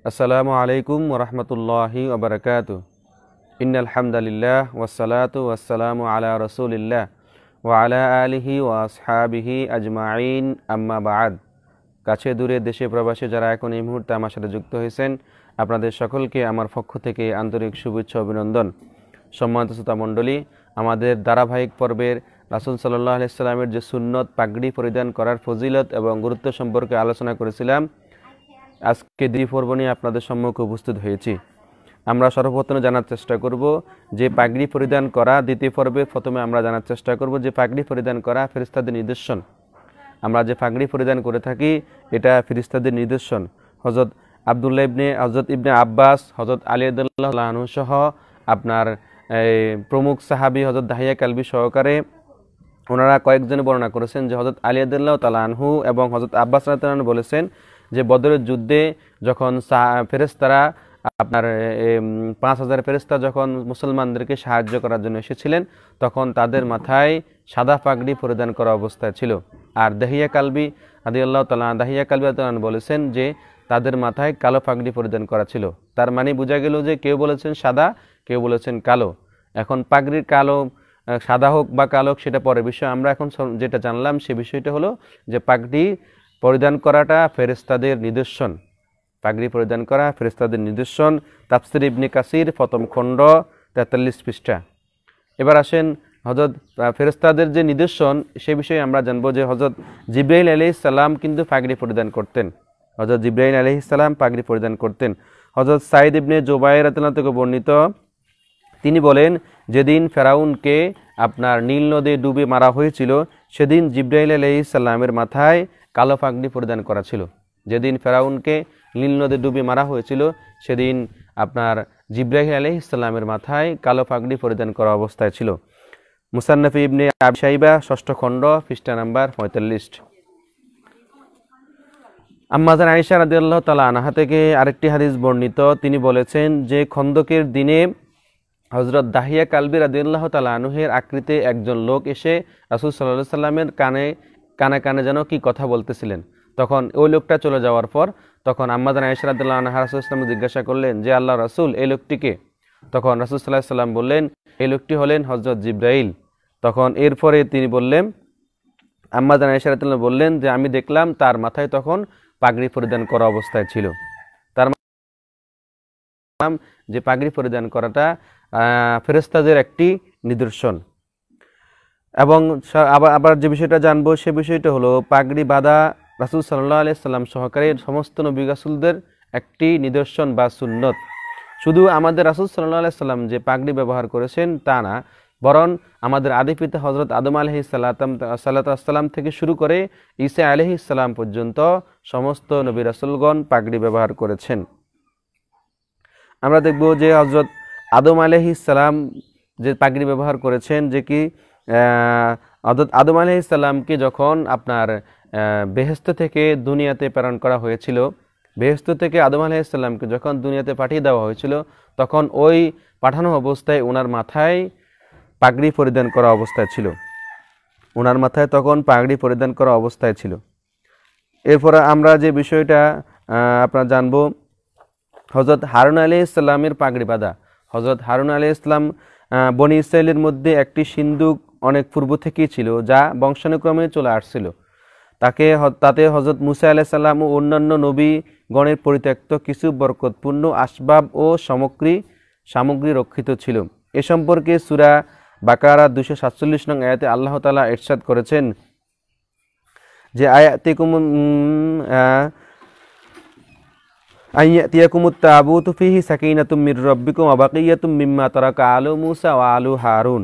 আসসালামু আলাইকুম ওরহমতুল্লাহি ওবরাকাতু। ইন্নাল হামদালিল্লাহ ওয়াসসালাতু ওয়াসসালামু আলা রাসূলিল্লাহ ওয়া আলা আলিহি ওয়া আসহাবিহি আজমাইন, আম্মা বা'দ। কাছে দূরে দেশে প্রবাসে যারা এখন এই মুহূর্তে আমার সাথে যুক্ত হয়েছেন, আপনাদের সকলকে আমার পক্ষ থেকে আন্তরিক শুভেচ্ছা অভিনন্দন। সম্মানিত শ্রোতা মণ্ডলী, আমাদের ধারাবাহিক পর্বের রাসূল সাল্লাল্লাহু আলাইহি সাল্লামের যে সুন্নত পাগড়ি পরিধান করার ফজিলত এবং গুরুত্ব সম্পর্কে আলোচনা করেছিলাম। আজকে দ্বিতীয় পর্ব নিয়ে আপনাদের সম্মুখে উপস্থিত হয়েছি। আমরা সর্বপ্রথমে জানার চেষ্টা করব যে পাগড়ি পরিধান করা। দ্বিতীয় পর্বে প্রথমে আমরা জানার চেষ্টা করব যে পাগড়ি পরিধান করা ফেরেশতাদের নিদর্শন। আমরা যে পাগড়ি পরিধান করে থাকি এটা ফেরেশতাদের নিদর্শন। হযরত হযরত ইবনে আব্বাস, হযরত আলী রাদিয়াল্লাহু আনহু সহ আপনার প্রমুখ সাহাবী হযরত দাহিয়া কালবি সহকারে ওনারা কয়েকজনে বর্ণনা করেছেন যে হযরত আলী রাদিয়াল্লাহু তাআলা আনহু এবং হযরত আব্বাস রাদিয়াল্লাহু আনহু বলেছেন যে বদরের যুদ্ধে যখন ফেরেশতারা আপনার ৫,০০০ ফেরেশতা যখন মুসলমানদেরকে সাহায্য করার জন্য এসেছিলেন, তখন তাদের মাথায় সাদা পাগড়ি পরিধান করা অবস্থায় ছিল। আর দাহিয়া কালবি রাদিয়াল্লাহু তাআলা বলেছেন যে তাদের মাথায় কালো পাগড়ি পরিধান করা ছিল। তার মানে বোঝা গেল যে কেউ বলেছেন সাদা, কেউ বলেছেন কালো। এখন পাগড়ির কালো সাদা হোক বা কালো হোক সেটা পরের বিষয়। আমরা এখন যেটা জানলাম সে বিষয়টা হলো যে পাগড়ি পরিধান করাটা ফেরেশতাদের নিদর্শন। পাগড়ি পরিধান করা ফেরেশতাদের নিদর্শন। তাফসির ইবনে কাসির প্রথম খণ্ড ৪৩ পৃষ্ঠা। এবার আসেন হযরত ফেরেশতাদের যে নিদর্শন সে বিষয়ে আমরা জানবো যে হযরত জিবরাইল আলাইহিস সালাম কিন্তু পাগড়ি পরিধান করতেন। হযরত জিবরাইল আলাইহিস সালাম পাগড়ি পরিধান করতেন। হযরত সাঈদ ইবনে জুবাইর রাদিয়াল্লাহু থেকে বর্ণিত, তিনি বলেন যেদিন ফেরাউনকে আপনার নীল নদে ডুবে মারা হয়েছিল সেদিন জিবরাইল আলাইহিস সালামের মাথায় কালো পাগড়ি পরিধান করা ছিল। যেদিন ফেরাউনকে নীল নদে ডুবে মারা হয়েছিল সেদিন আপনার জিবরাইল আলাইহিস সালামের মাথায় কালো পাগড়ি পরিধান করা অবস্থায় ছিল। মুসান্নাফ ইবনে আবি শাইবা ৬ষ্ঠ খণ্ড পৃষ্ঠা নাম্বার ৪৫। আম্মা জান আয়েশা রাদিয়াল্লাহু তাআলা আনহা থেকে আরেকটি হাদিস বর্ণিত, তিনি বলেছেন যে খন্দকের দিনে হযরত দাহিয়া কালবি রাদিয়াল্লাহু তাআলা আনহুর আকৃতিতে একজন লোক এসে রাসূল সাল্লাল্লাহু আলাইহি সাল্লামের কানে কানে যেন কি কথা বলতেছিলেন। তখন ওই লোকটা চলে যাওয়ার পর তখন আম্মা জান আয়েশা রাদিয়াল্লাহু আনহা রাসূল সাল্লাল্লাহু আলাইহি ওয়াসাল্লাম জিজ্ঞাসা করলেন যে আল্লাহর রাসূল, এই লোকটিকে? তখন রাসূল সাল্লাল্লাহু আলাইহি ওয়াসাল্লাম বললেন এই লোকটি হলেন হযরত জিবরাইল। তখন এরপরে তিনি বললেন, আম্মা জান আয়েশা রাদিয়াল্লাহু আনহা বললেন যে আমি দেখলাম তার মাথায় তখন পাগড়ি পরিধান করা অবস্থায় ছিল। তার যে পাগড়ি পরিধান করাটা ফেরেশতাদের একটি নিদর্শন। এবং আবার যে বিষয়টা জানবো সে বিষয়টা হলো পাগড়ি বাঁধা রাসূল সাল্লাল্লাহু আলাইহি সাল্লাম সহকারে সমস্ত নবী রাসূলদের একটি নিদর্শন বা সুন্নত। শুধু আমাদের রাসূল সাল্লাল্লাহু আলাইহি সাল্লাম যে পাগড়ি ব্যবহার করেছেন তা না, বরং আমাদের আদি পিতা হযরত আদম আলাইহিস সালাম থেকে শুরু করে ঈসা আলাইহিস সালাম পর্যন্ত সমস্ত নবী রাসূলগণ পাগড়ি ব্যবহার করেছেন। আমরা দেখব যে হযরত আদম আলাইহিস সালাম যে পাগড়ি ব্যবহার করেছেন, যে কি হযরত আদম আলাইহিস সালামকে যখন আপনার বেহেশত থেকে দুনিয়াতে প্রেরণ করা হয়েছিল, বেহেশত থেকে আদম আলাইহিস সালামকে যখন দুনিয়াতে পাঠিয়ে দেওয়া হয়েছিল, তখন ওই পাঠানো অবস্থায় ওনার মাথায় পাগড়ি পরিধান করা অবস্থায় ছিল। ওনার মাথায় তখন পাগড়ি পরিধান করা অবস্থায় ছিল। এরপরে আমরা যে বিষয়টা আপনারা জানবো, হযরত হারুন আলাইহিস সালামের পাগড়ি বাঁধা। হযরত হারুন আলাইহিস সালাম বনি ইসরাইলের মধ্যে একটি সিন্ধুক অনেক পূর্ব থেকেই ছিল, যা বংশানুক্রমে চলে আসছিল। তাতে হযরত মুসা আলাইহিস সালাম ও অন্যান্য নবী গণের পরিত্যক্ত কিছু বরকতপূর্ণ আসবাব ও সামগ্রী রক্ষিত ছিল। এ সম্পর্কে সূরা বাকারা ২৪৭ নং আয়াতে আল্লাহ তাআলা ইরশাদ করেছেন যে আইয়াতিয়াকুমুত তাবুতু ফিহি সাকিনাতুম মির রাব্বিকুম ওয়া বাকিয়াতুম মিম্মা তারাকা আলু মুসা ওয়া আলু হারুন,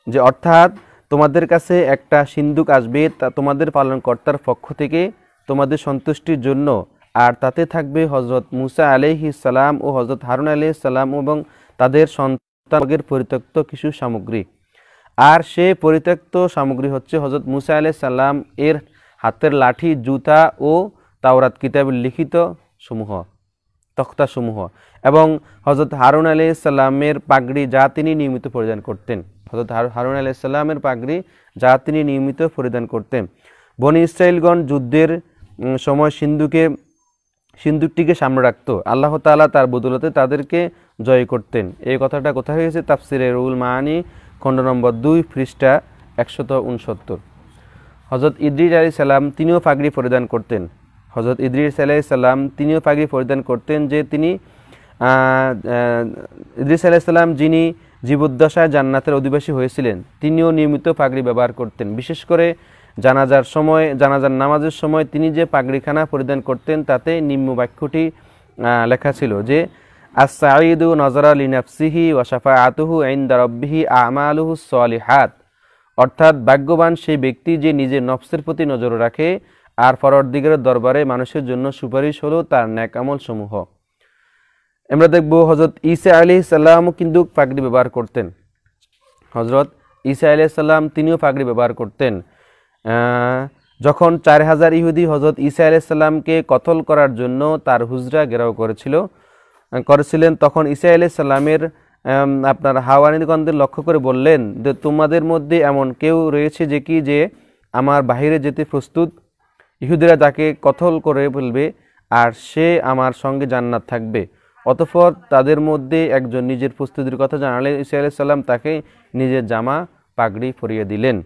যে অর্থাৎ তোমাদের কাছে একটা সিন্ধুক আসবে তা তোমাদের পালনকর্তার পক্ষ থেকে তোমাদের সন্তুষ্টির জন্য, আর তাতে থাকবে হযরত মুসা আলাইহিস সালাম ও হযরত হারুন আলাইহিস সালাম এবং তাদের সন্তানদের পরিত্যক্ত কিছু সামগ্রী। আর সে পরিত্যক্ত সামগ্রী হচ্ছে হযরত মুসা আলাইহিস সালাম এর হাতের লাঠি, জুতা ও তাওরাত কিতাবের লিখিত সমূহ, তখতাসমূহ, এবং হযরত হারুন আলাইহিস সালামের পাগড়ি যা তিনি নিয়মিত পরিধান করতেন। হযরত হারুন আলাইহিস সালামের পাগড়ি যা তিনি নিয়মিত পরিধান করতেন। বনি ইসরাইলগণ যুদ্ধের সময় সিন্ধুকে সিন্দুকটিকে সামনে রাখত, আল্লাহ তাআলা তার বদৌলতে তাদেরকে জয় করতেন। এই কথাটা কোথায় হয়েছে? তাফসিরে রুহুল মাআনি খণ্ড নম্বর 2 পৃষ্ঠা 169। হযরত ইদ্রিস আলাইহিস সালাম তিনিও পাগড়ি পরিধান করতেন। হযরত ইদ্রিস আলাইহিস সালাম তিনিও পাগড়ি পরিধান করতেন, যে তিনি ইদ্রিস আলাইহিস সালাম যিনি জীবদ্দশায় জান্নাতের অধিবাসী হয়েছিলেন, তিনিও নিয়মিত পাগড়ি ব্যবহার করতেন। বিশেষ করে জানাজার নামাজের সময় তিনি যে পাগড়িখানা পরিধান করতেন তাতে নিম্ন বাক্যটি লেখা ছিল যে আস-সাঈদু নাযারা লিনাফসিহি ওয়া শাফাআতুহু ইনদা রাব্বিহি আমালুহু সলিহাত, অর্থাৎ ভাগ্যবান সেই ব্যক্তি যে নিজের নফসের প্রতি নজর রাখে, আর পরওয়ারদিগারের দরবারে মানুষের জন্য সুপারিশ হলো তার নেক আমল সমূহ। আমরা দেখব হযরত ঈসা আলাইহিস সালামও কিন্তু পাগড়ি ব্যবহার করতেন। হযরত ঈসা আলাইহিস সালাম তিনিও পাগড়ি ব্যবহার করতেন। যখন 4000 ইহুদি হযরত ঈসা আলাইহিস সালামকে কতল করার জন্য তার হুজরা ঘেরাও করেছিলেন, তখন ঈসা আলাইহিস সালামের আপনার হাওয়ারিগণদের লক্ষ্য করে বললেন যে তোমাদের মধ্যে এমন কেউ রয়েছে যে আমার বাহিরে যেতে প্রস্তুত? ইহুদিরা তাকে কতল করে ফেলবে আর সে আমার সঙ্গে জান্নাত থাকবে। অতঃপর তাদের মধ্যে একজন নিজের প্রস্তুতির কথা জানালে ঈসা আলাইহিস সালাম তাকে নিজের জামা পাগড়ি পরিয়ে দিলেন।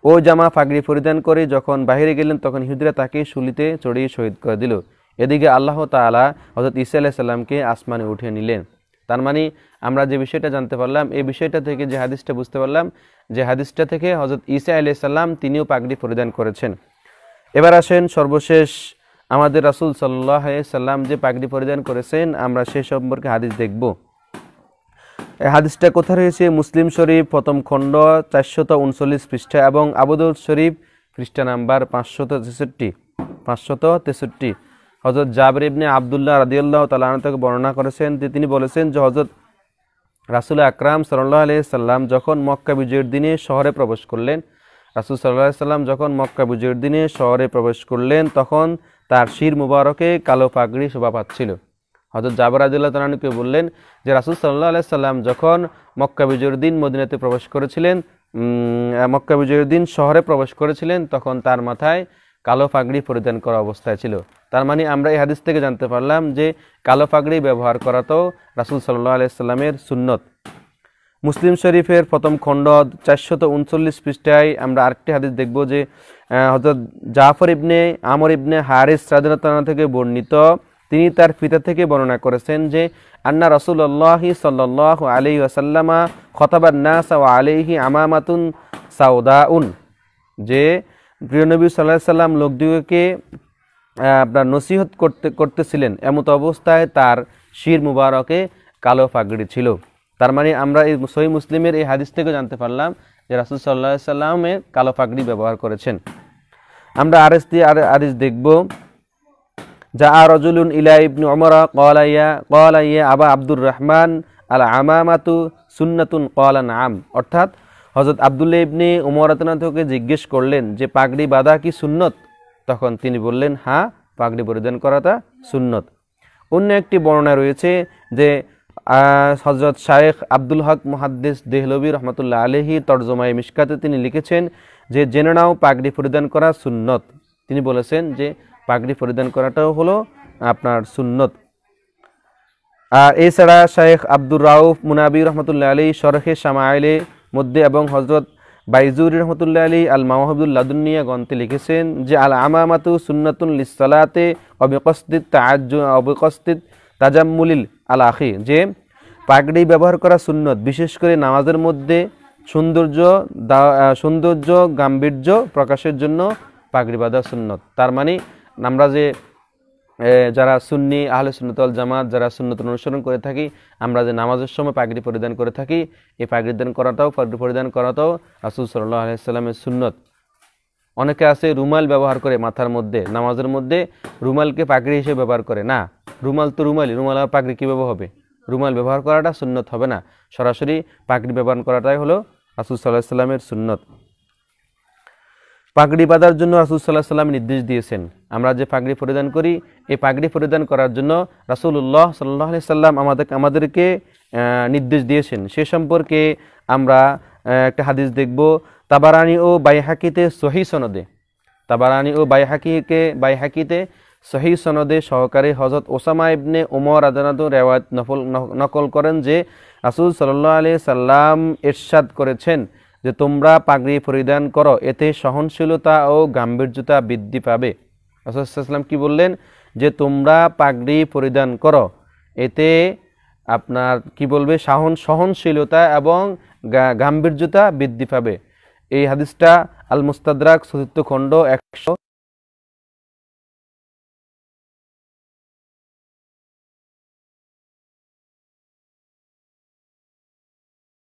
ও জামা পাগড়ি পরিধান করে যখন বাহিরে গেলেন, তখন ইহুদিরা তাকে শুলিতে চড়িয়ে শহীদ করে দিল। এদিকে আল্লাহ তাআলা হযরত ঈসা আলাইহিস সালামকে আসমানে উঠিয়ে নিলেন। তার মানে আমরা যে বিষয়টা জানতে পারলাম, এই বিষয়টা থেকে যে হাদিসটা বুঝতে পারলাম, যে হাদিসটা থেকে হযরত ঈসা আলাইহিস সালাম তিনিও পাগড়ি পরিধান করেছেন। এবার আসেন সর্বশেষ আমাদের রাসূল সাল্লাল্লাহু আলাইহি সাল্লাম যে পাগড়ি পরিধান করেছেন, আমরা সে সম্পর্কে হাদিস দেখব। এই হাদিসটা কোথায় রয়েছে? মুসলিম শরীফ প্রথম খণ্ড 439 পৃষ্ঠা এবং আবু দাউদ শরীফ পৃষ্ঠা নাম্বার 563। হযরত জাবির ইবনে আব্দুল্লাহ রাদিয়াল্লাহু তাআলা আনহু থেকে বর্ণনা করেছেন যে তিনি বলেছেন যে হযরত রাসূল আকরাম সাল্লাল্লাহু আলাইহি সাল্লাম যখন মক্কা বিজয়ের দিনে শহরে প্রবেশ করলেন, রাসূল সাল্লাল্লাহু আলাইহি সাল্লাম যখন মক্কা বিজয়ের দিনে শহরে প্রবেশ করলেন, তখন তার শির মুবারকে কালো পাগড়ি শোভা পাচ্ছিল। হযরত জাবির রাদিয়াল্লাহু তাআলা আনহুকে বললেন যে রাসূল সাল্লাল্লাহু আলাইহি সাল্লাম যখন মক্কা বিজয়ের দিন মদিনাতে প্রবেশ করেছিলেন, মক্কা বিজয়ের দিন শহরে প্রবেশ করেছিলেন, তখন তার মাথায় কালো পাগড়ি পরিধান করা অবস্থায় ছিল। তার মানে আমরা এই হাদিস থেকে জানতে পারলাম যে কালো পাগড়ি ব্যবহার করা তো রাসূল সাল্লাল্লাহু আলাইহি সাল্লামের সুন্নত। মুসলিম শরীফের প্রথম খণ্ড 439 পৃষ্ঠায় আমরা আরেকটি হাদিস দেখব যে হযরত জাফর ইবনে আমর ইবনে হারিস রাদিয়াল্লাহু তাআলা থেকে বর্ণিত, তিনি তার পিতা থেকে বর্ণনা করেছেন যে আন্না রাসূলুল্লাহ সাল্লাল্লাহু আলাইহি ওয়াসাল্লামা খতাবান নাস ওয়া আলাইহি আমামাতুন সাউদাউন, যে প্রিয় নবী সাল্লাল্লাহু আলাইহি সাল্লাম লোকদিগকে আপনার নসিহত করতেছিলেন, এমত অবস্থায় তার শির মুবারকে কালো পাগড়ি ছিল। তার মানে আমরা এই সহিহ মুসলিমের এই হাদিস থেকে জানতে পারলাম যে রাসূল সাল্লাল্লাহু আলাইহি সাল্লামে কালো পাগড়ি ব্যবহার করেছেন। আমরা আরেস দেখব, যা রাজুলুন ইলা ইবনে উমর ক্বালা ইয়া আবা আব্দুর রহমান আল আমামাতু সুন্নাতুন ক্বালা নাম, অর্থাৎ হযরত আব্দুল্লাহ ইবনে উমর রাদিয়াল্লাহু তাআলা জিজ্ঞেস করলেন যে পাগড়ি বাঁধা কি সুন্নত? তখন তিনি বললেন হ্যাঁ, পাগড়ি পরিধান করাটা সুন্নত। অন্য একটি বর্ণনা রয়েছে যে হযরত শায়েখ আব্দুল হক মুহাদ্দিস দেহলভী রহমাতুল্লাহ আলাইহি তরজমায়ে মিশকাতে তিনি লিখেছেন যে জেনে নাও পাগড়ি পরিধান করা সুন্নত। তিনি বলেছেন যে পাগড়ি পরিধান করাটাও হলো আপনার সুন্নত। এছাড়া শায়েখ আব্দুর রাউফ মুনাবি রহমতুল্লাহ আলী শরহে শামাইলে মধ্যে এবং হযরত বাইজুরি রহমতুল্লাহ আলী আল মাওয়াহিবুল লাদুন্নিয়া গ্রন্থে লিখেছেন যে আল আমামাতু সুন্নাতুন লিসসালাতে অবিকস্তিত তাজাম্মুলিল আল আখি, যে পাগড়ি ব্যবহার করা সুন্নত, বিশেষ করে নামাজের মধ্যে সৌন্দর্য গাম্ভীর্য প্রকাশের জন্য পাগড়ি বাঁধা সুন্নত। তার মানে আমরা যে যারা সুন্নি আহলে সুন্নাত ওয়াল জামাত যারা সুন্নত অনুসরণ করে থাকি, আমরা যে নামাজের সময় পাগড়ি পরিধান করে থাকি, এই পাগড়ি পরিধান করাটাও রাসূল সাল্লাল্লাহু আলাইহি ওয়াসাল্লামের সুন্নত। অনেকে আছে রুমাল ব্যবহার করে মাথার মধ্যে, নামাজের মধ্যে রুমালকে পাগড়ি হিসেবে ব্যবহার করে। না, রুমাল তো রুমাল আর পাগড়ি কীভাবে হবে? রুমাল ব্যবহার করাটা সুন্নত হবে না, সরাসরি পাগড়ি ব্যবহার করাটাই হলো রাসূল সাল্লাল্লাহু আলাইহি ওয়াসাল্লামের সুন্নত। পাগড়ি বাঁধার জন্য রাসূল সাল্লাল্লাহু আলাইহি ওয়াসাল্লাম নির্দেশ দিয়েছেন। আমরা যে পাগড়ি পরিধান করি, এই পাগড়ি পরিধান করার জন্য রাসূলুল্লাহ সাল্লাল্লাহু আলাইহি ওয়াসাল্লাম আমাদেরকে নির্দেশ দিয়েছেন। সে সম্পর্কে আমরা একটা হাদিস দেখব, তাবারানি ও বাইহাকিতে সহিহ সনদে, তাবারানি ও বাইহাকিতে সহিহ সনদে সহকারী হযরত ওসামা ইবনে উমর রাদিয়াল্লাহু রিওয়ায়াত নকল করেন যে রাসূল সাল্লাল্লাহু আলাইহি সাল্লাম ইরশাদ করেছেন যে তোমরা পাগড়ি পরিধান করো, এতে সহনশীলতা ও গাম্ভীর্যতা বৃদ্ধি পাবে। রাসূল সাল্লাল্লাহু আলাইহি সাল্লাম কি বললেন যে তোমরা পাগড়ি পরিধান করো, এতে আপনার কি বলবে সহনশীলতা এবং গাম্ভীর্যতা বৃদ্ধি পাবে। এই হাদিসটা আল মুস্তাদরাক চতুর্থ খণ্ড 100।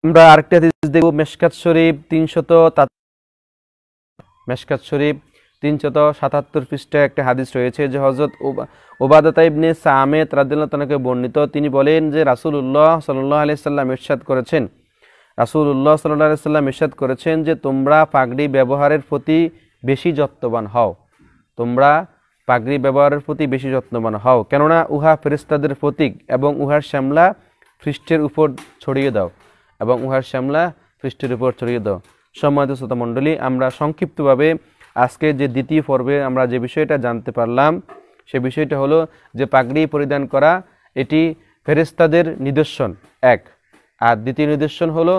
আমরা আরেকটা হাদিস দেখব মেশকাত শরীফ 377 পৃষ্ঠায় একটা হাদিস রয়েছে যে হযরত উবাদাহ ইবনে সামিত রাদিয়াল্লাহু তাআলাকে বর্ণিত, তিনি বলেন যে রাসূলুল্লাহ সাল্লাল্লাহু আলাইহি সাল্লাম ইরশাদ করেছেন যে তোমরা পাগড়ি ব্যবহারের প্রতি বেশি যত্নবান হও, কেননা উহা ফেরেশতাদের প্রতীক এবং উহার শ্যামলা পৃষ্ঠের উপর ছড়িয়ে দাও। সম্মানিত শ্রোতা মণ্ডলী, আমরা সংক্ষিপ্তভাবে আজকে যে দ্বিতীয় পর্বে আমরা যে বিষয়টা জানতে পারলাম সে বিষয়টা হলো যে পাগড়ি পরিধান করা এটি ফেরেশতাদের নিদর্শন এক, আর দ্বিতীয় নিদর্শন হলো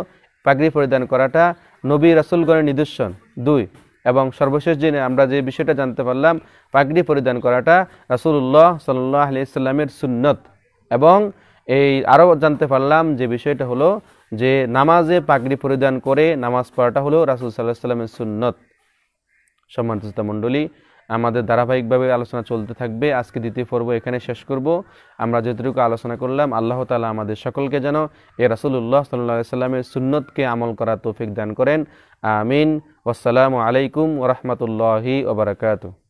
পাগড়ি পরিধান করাটা নবী রাসূলগণের নিদর্শন দুই, এবং সর্বশেষ যে আমরা যে বিষয়টা জানতে পারলাম পাগড়ি পরিধান করাটা রাসূলুল্লাহ সাল্লাল্লাহু আলাইহি সাল্লামের সুন্নত, এবং এই আরও জানতে পারলাম যে বিষয়টা হলো যে নামাজে পাগড়ি পরিধান করে নামাজ পড়াটা হলো রাসূল সাল্লাল্লাহু আলাইহি সাল্লামের সুন্নত। সম্মানিত শ্রোতা মণ্ডলী, আমাদের ধারাবাহিকভাবে আলোচনা চলতে থাকবে। আজকে দ্বিতীয় পর্ব এখানে শেষ করব। আমরা যতটুকু আলোচনা করলাম আল্লাহ তাআলা আমাদের সকলকে যেন এই রাসূলুল্লাহ সাল্লাল্লাহু আলাইহি সাল্লামের সুন্নতকে আমল করার তৌফিক দান করেন। আমিন। ওয়াসসালামু আলাইকুম ওয়া রাহমাতুল্লাহি ওয়া বারাকাতুহু।